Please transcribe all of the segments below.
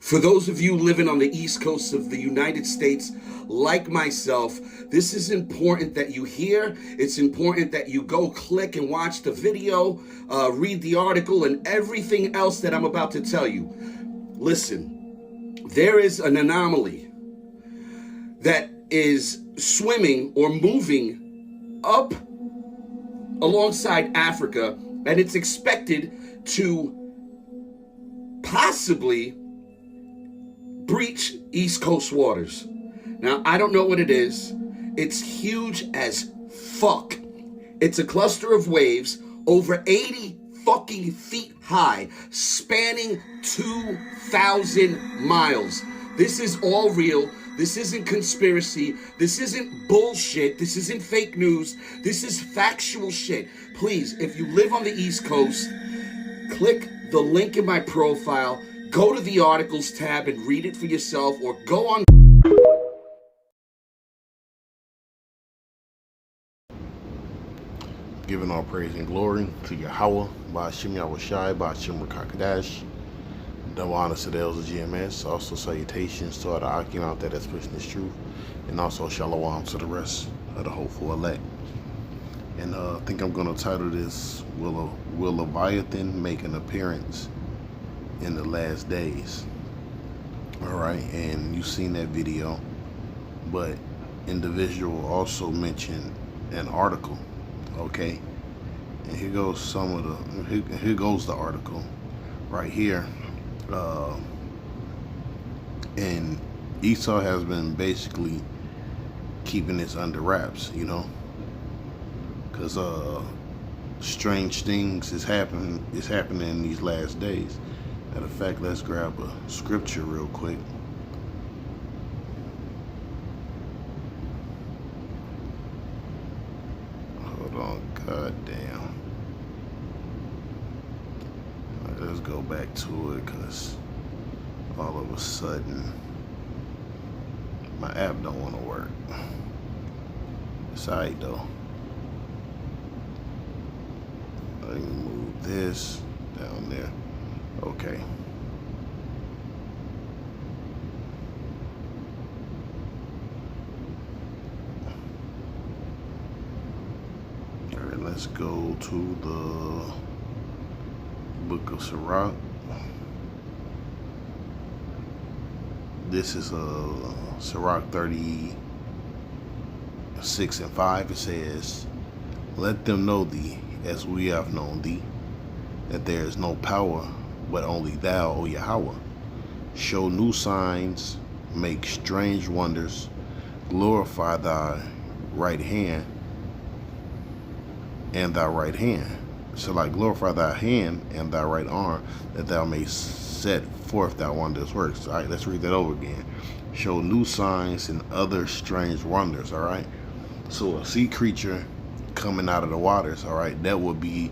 For those of you living on the East Coast of the United States, like myself, this is important that you hear. It's important that you go click and watch the video, read the article, and everything else that I'm about to tell you. Listen, there is an anomaly that is swimming or moving up alongside Africa, and it's expected to possibly breach East Coast waters. Now, I don't know what it is. It's huge as fuck. It's a cluster of waves over 80 fucking feet high, spanning 2,000 miles. This is all real. This isn't conspiracy. This isn't bullshit. This isn't fake news. This is factual shit. Please, if you live on the East Coast, click the link in my profile, go to the articles tab and read it for yourself, or go on. Giving all praise and glory to Yahweh, Ba'ashim Yahushai, Ba'ashim Rakakadash. Double honors to the elders of GMS. Also salutations to all the Akim out there that's pushing this truth. And also shalom to the rest of the hopeful elect. And I think I'm going to title this, Will Leviathan Make an Appearance in the Last Days? Alright, and you've seen that video. But individual also mentioned an article. Okay, and here goes here goes the article right here. And Esau has been basically keeping this under wraps, you know, because strange things is happening in these last days. Matter of fact, let's grab a scripture real quick. Hold on, goddamn. Alright, let's go back to it, because all of a sudden my app don't want to work. It's alright though. Let me move this down there. Okay. Alright, let's go to the book of Sirach. This is Sirach 36 and 5. It says, "Let them know thee as we have known thee, that there is no power but only thou, O Yahweh. Show new signs, make strange wonders, glorify thy right hand and thy right hand." So like glorify thy hand and thy right arm, that thou mayst set forth thy wondrous works. All right, let's read that over again. Show new signs and other strange wonders. All right, so a sea creature coming out of the waters, all right, that would be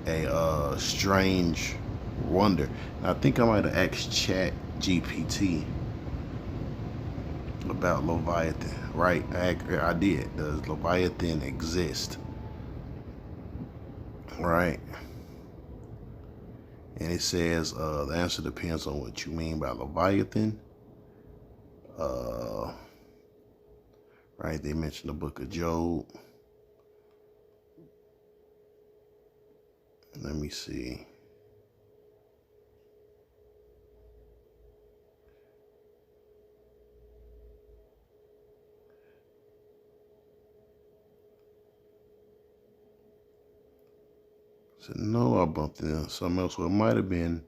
a strange wonder. And I think I might have asked Chat GPT about Leviathan, right? I did. Does Leviathan exist? Right? And it says the answer depends on what you mean by Leviathan. Right? They mentioned the book of Job. Let me see. So no, I bumped into something else. So it might have been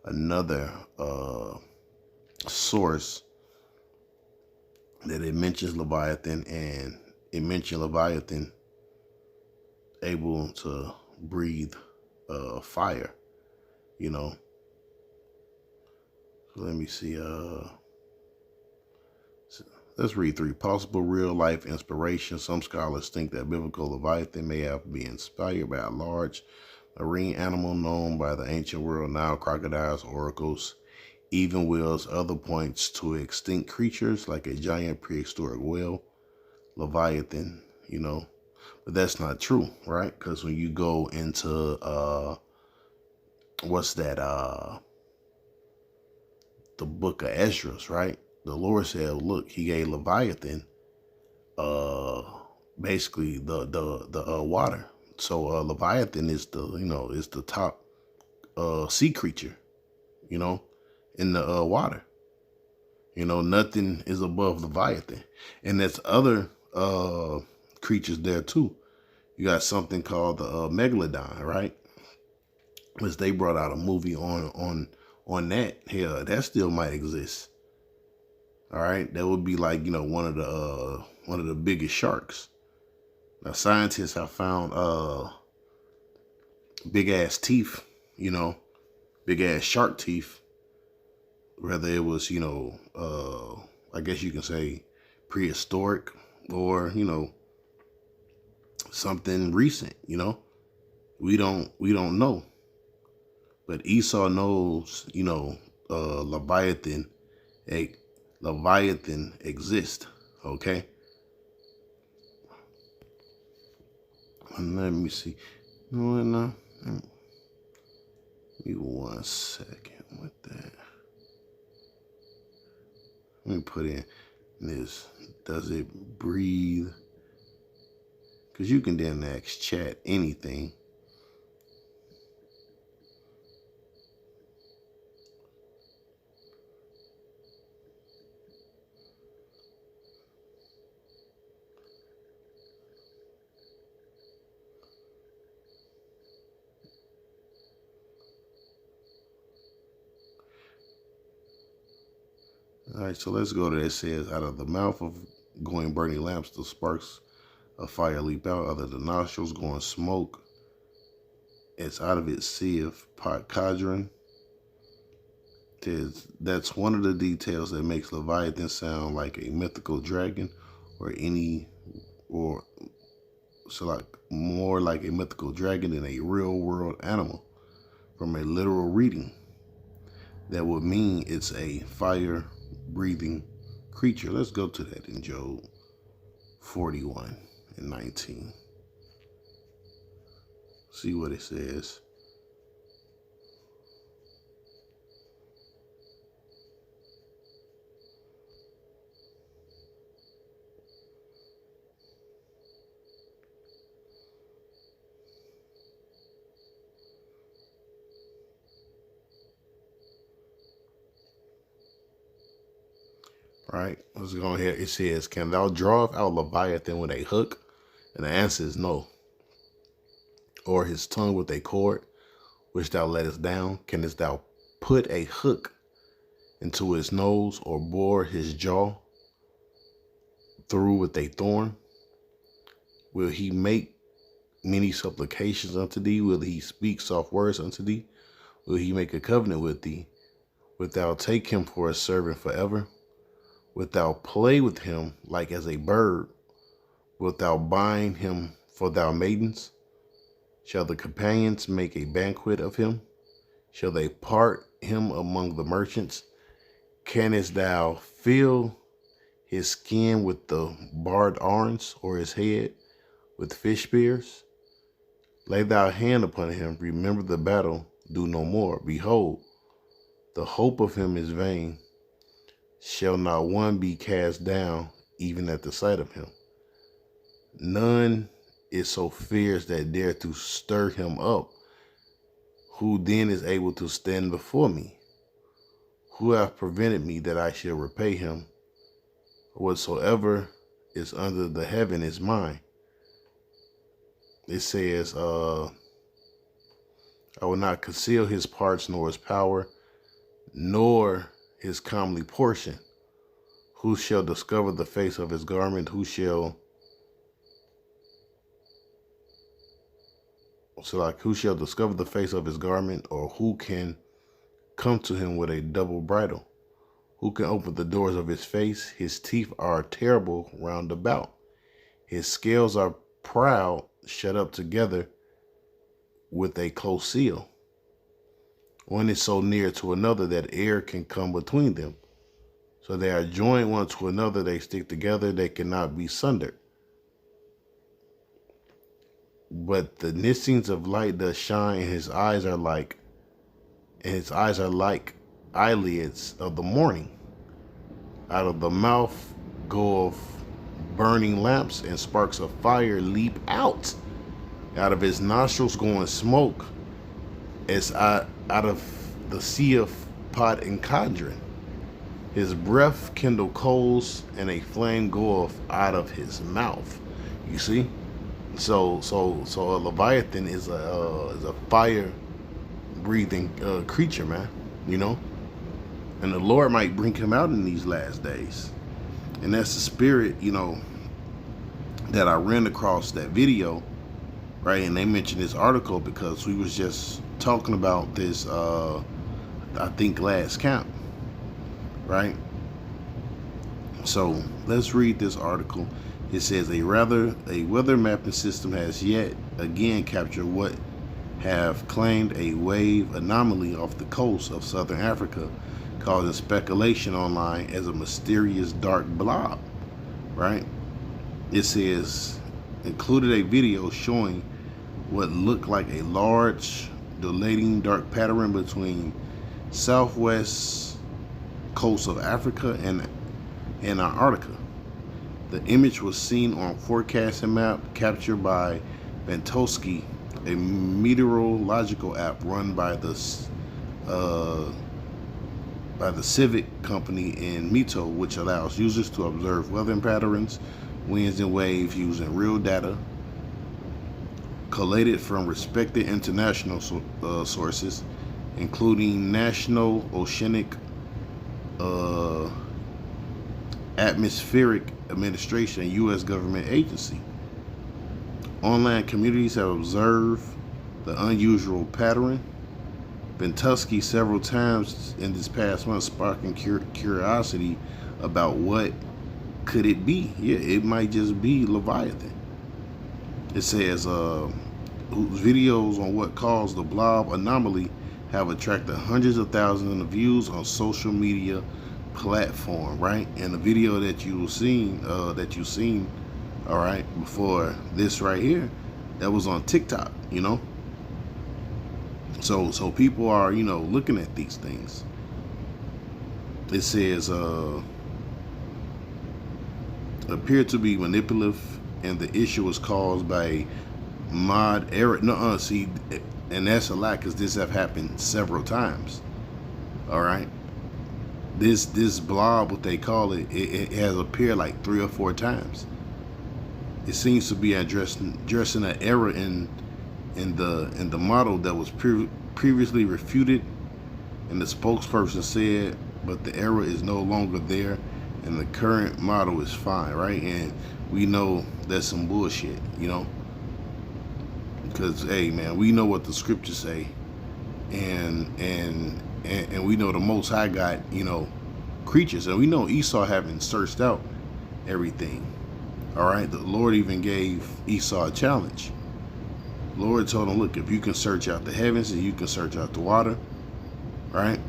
another source that it mentions Leviathan, and it mentioned Leviathan able to breathe fire, you know. So let me see. Let's read 3. Possible real-life inspiration. Some scholars think that biblical Leviathan may have been inspired by a large marine animal known by the ancient world, Nile crocodiles, oracles, even whales. Other points to extinct creatures like a giant prehistoric whale, Leviathan, you know. But that's not true, right? Because when you go into, what's that, the book of Esdras, right? The Lord said, look, he gave Leviathan uh basically the water. So Leviathan is the top sea creature, you know, in the water. You know, nothing is above Leviathan. And there's other creatures there too. You got something called the Megalodon, right? Which they brought out a movie on that. Hell, that still might exist. All right, that would be like, you know, one of the biggest sharks. Now scientists have found big ass teeth, you know, big ass shark teeth. Whether it was, you know, I guess you can say prehistoric or, you know, something recent, you know. We don't know. But Esau knows, you know, Leviathan exists. Okay. And let me see. No. Give me 1 second with that. Let me put in this. Does it breathe? Because you can then ask chat anything. All right, so let's go to it. It says, out of the mouth of going burning lamps, the sparks of fire leap out. Out of the nostrils going smoke. It's out of its sea of pot cauldron. That's one of the details that makes Leviathan sound like a mythical dragon, so like more like a mythical dragon than a real world animal. From a literal reading, that would mean it's a fire breathing creature. Let's go to that in Job 41 and 19. See what it says. Right, let's go ahead. It says, can thou draw out Leviathan with a hook? And the answer is no. Or his tongue with a cord, which thou lettest down? Canst thou put a hook into his nose, or bore his jaw through with a thorn? Will he make many supplications unto thee? Will he speak soft words unto thee? Will he make a covenant with thee? Wilt thou take him for a servant forever? Wilt thou play with him like as a bird? Wilt thou bind him for thy maidens? Shall the companions make a banquet of him? Shall they part him among the merchants? Canst thou fill his skin with the barbed arms, or his head with fish spears? Lay thy hand upon him, remember the battle, do no more. Behold, the hope of him is vain. Shall not one be cast down, even at the sight of him? None is so fierce that dare to stir him up. Who then is able to stand before me? Who hath prevented me that I should repay him? Whatsoever is under the heaven is mine. It says, I will not conceal his parts, nor his power, nor his comely portion. Who shall discover the face of his garment? Who shall discover the face of his garment? Or who can come to him with a double bridle? Who can open the doors of his face? His teeth are terrible round about. His scales are proud, shut up together with a close seal. One is so near to another that air can come between them. So they are joined one to another, they stick together, they cannot be sundered. But the nistings of light does shine, and his eyes are like eyelids of the morning. Out of the mouth go burning lamps, and sparks of fire leap out. Out of his nostrils going smoke, as out of the sea of pot and cauldron. His breath kindle coals, and a flame goeth out of his mouth. You see, so a Leviathan is a fire breathing creature, man. You know, and the Lord might bring him out in these last days, and that's the spirit, you know, that I ran across that video, right? And they mentioned this article because we was just talking about this, I think last camp, right? So let's read this article. It says a weather mapping system has yet again captured what have claimed a wave anomaly off the coast of southern Africa, causing speculation online as a mysterious dark blob, right? It says included a video showing what looked like a large dilating dark pattern between southwest coast of Africa and Antarctica. The image was seen on forecasting map captured by Ventosky, a meteorological app run by the Civic company in Mito, which allows users to observe weather patterns, winds and waves using real data collated from respected international sources, including National Oceanic Atmospheric Administration, a U.S. government agency. Online communities have observed the unusual pattern. Ventosky several times in this past month, sparking curiosity about what could it be. Yeah, it might just be Leviathan. It says videos on what caused the blob anomaly have attracted hundreds of thousands of views on social media platform, right? And the video that you've seen, all right, before this right here, that was on TikTok, you know. So people are, you know, looking at these things. It says appear to be manipulative, and the issue was caused by mod error. No, see, and that's a lie, because this have happened several times. All right, this blob, what they call it, it has appeared like 3 or 4 times. It seems to be addressing an error in the model that was previously refuted, and the spokesperson said, but the error is no longer there, and the current model is fine, right? And we know that's some bullshit, you know, because hey, man, we know what the scriptures say, and we know the Most High got, you know, creatures, and we know Esau having searched out everything. All right, the Lord even gave Esau a challenge. The Lord told him, look, if you can search out the heavens and you can search out the water, right,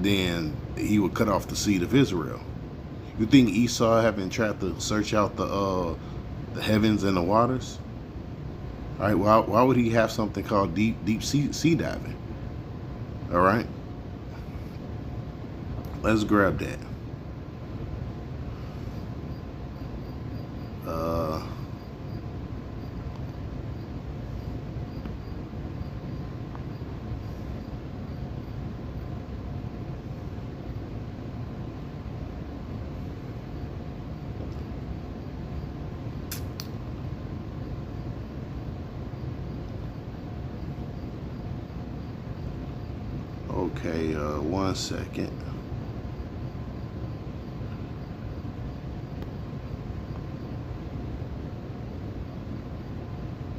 then he would cut off the seed of Israel. You think Esau having tried to search out the heavens and the waters? All right, why would he have something called deep sea diving? All right, let's grab that. Okay, 1 second.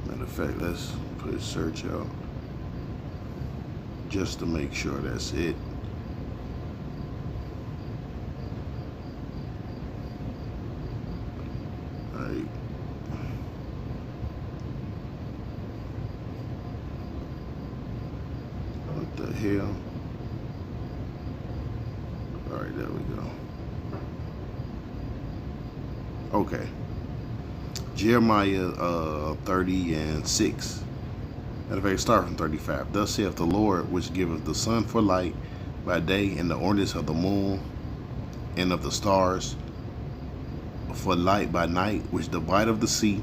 Matter of fact, let's put search out just to make sure that's it. All right. What the hell? All right, there we go. Okay. Jeremiah 30 and 6. Matter of fact, start from 35. Thus saith the Lord, which giveth the sun for light, by day, and the ordinance of the moon and of the stars for light by night, which divideth the sea,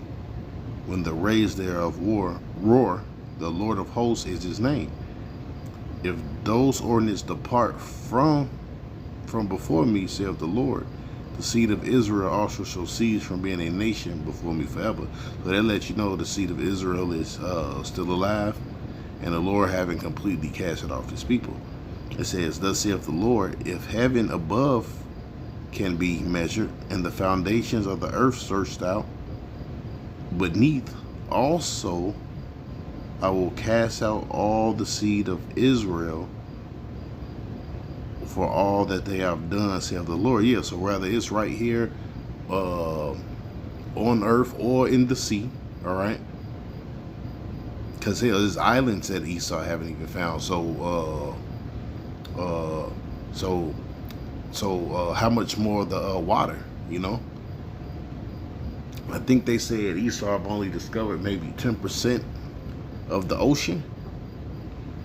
when the rays thereof roar, the Lord of hosts is his name. If those ordinances depart from before me, saith the Lord, the seed of Israel also shall cease from being a nation before me forever. So that lets you know the seed of Israel is still alive, and the Lord having completely casted off his people. It says, thus saith the Lord, if heaven above can be measured, and the foundations of the earth searched out, beneath also I will cast out all the seed of Israel for all that they have done, saith the Lord. Yeah, so whether it's right here on earth or in the sea, all right? Because there's islands that Esau haven't even found. So how much more the water, you know? I think they said Esau have only discovered maybe 10% of the ocean,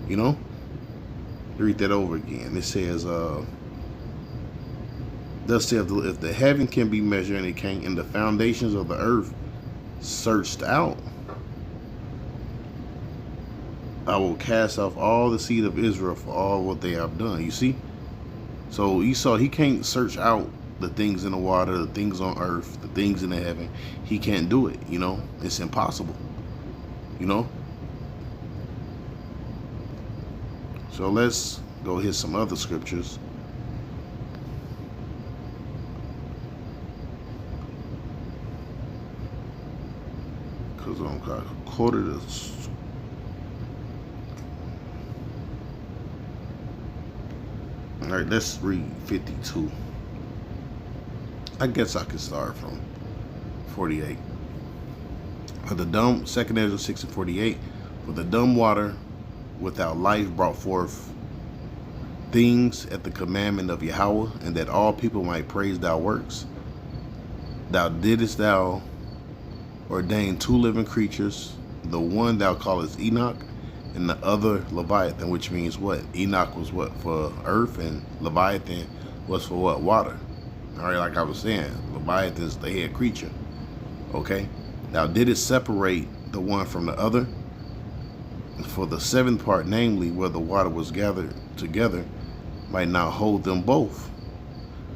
you know? Read that over again. It says, thus saith, if the heaven can be measured and it can't, and the foundations of the earth searched out, I will cast off all the seed of Israel for all what they have done. You see? So Esau, he can't search out the things in the water, the things on earth, the things in the heaven. He can't do it, you know? It's impossible, you know? So let's go hit some other scriptures. Because I'm got a quarter to... All right, let's read 52. I guess I can start from 48. For the dumb, 2 Ezra 6 and 48. For the dumb water without life brought forth things at the commandment of Yahweh, and that all people might praise thy works. Thou ordain two living creatures, the one thou callest Enoch, and the other Leviathan, which means what? Enoch was what? For earth, and Leviathan was for what? Water. All right, like I was saying, Leviathan is the head creature. Okay? Thou didst separate the one from the other, for the seventh part, namely, where the water was gathered together, might not hold them both.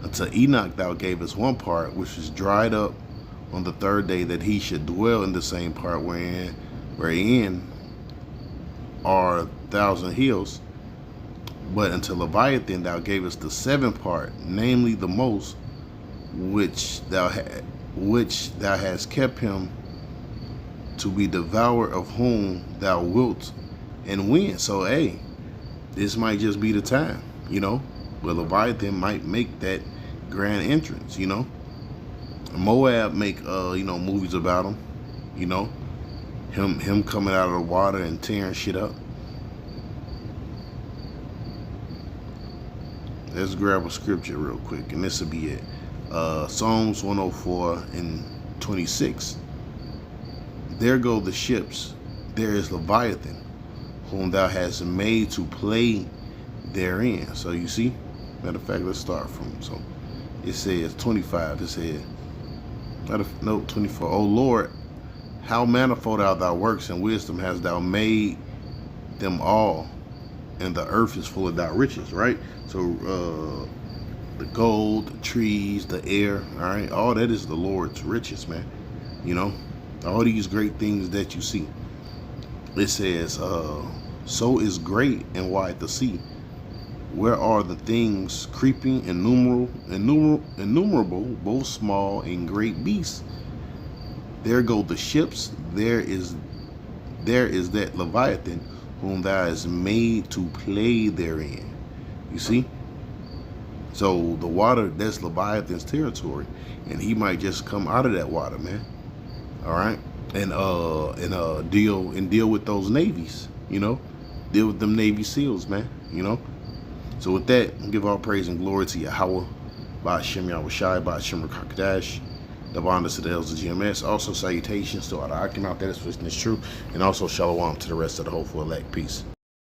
Unto Enoch thou gavest one part, which was dried up on the third day, that he should dwell in the same part wherein are 1,000 hills. But unto Leviathan thou gavest the seventh part, namely the most, which thou hast kept him to be devoured, of whom thou wilt and when. So hey, this might just be the time, you know, where Leviathan might make that grand entrance, you know. Moab make you know, movies about him, you know, him coming out of the water and tearing shit up. Let's grab a scripture real quick, and this will be it. Psalms 104 and 26. There go the ships, there is Leviathan, whom thou hast made to play therein. So you see, matter of fact, let's start from, so it says 25. It says, no, 24. O Lord, how manifold are thy works, and wisdom hast thou made them all, and the earth is full of thy riches. Right? So the gold, the trees, the air, all right, all that is the Lord's riches, man. You know, all these great things that you see. It says, so is great and wide the sea. Where are the things creeping, innumerable, both small and great beasts? There go the ships, there is that Leviathan, whom thou hast made to play therein. You see? So the water, that's Leviathan's territory, and he might just come out of that water, man. All right, and deal with those navies, you know, deal with them Navy SEALs, man, you know. So with that, give all praise and glory to Yahweh, Ba'ashem Yahushai, Ba'ashem Rakakadash, the bonders to the elders of GMS. Also salutations to all the Akim out there that's witness truth, and also shalom to the rest of the hopeful elect. Peace.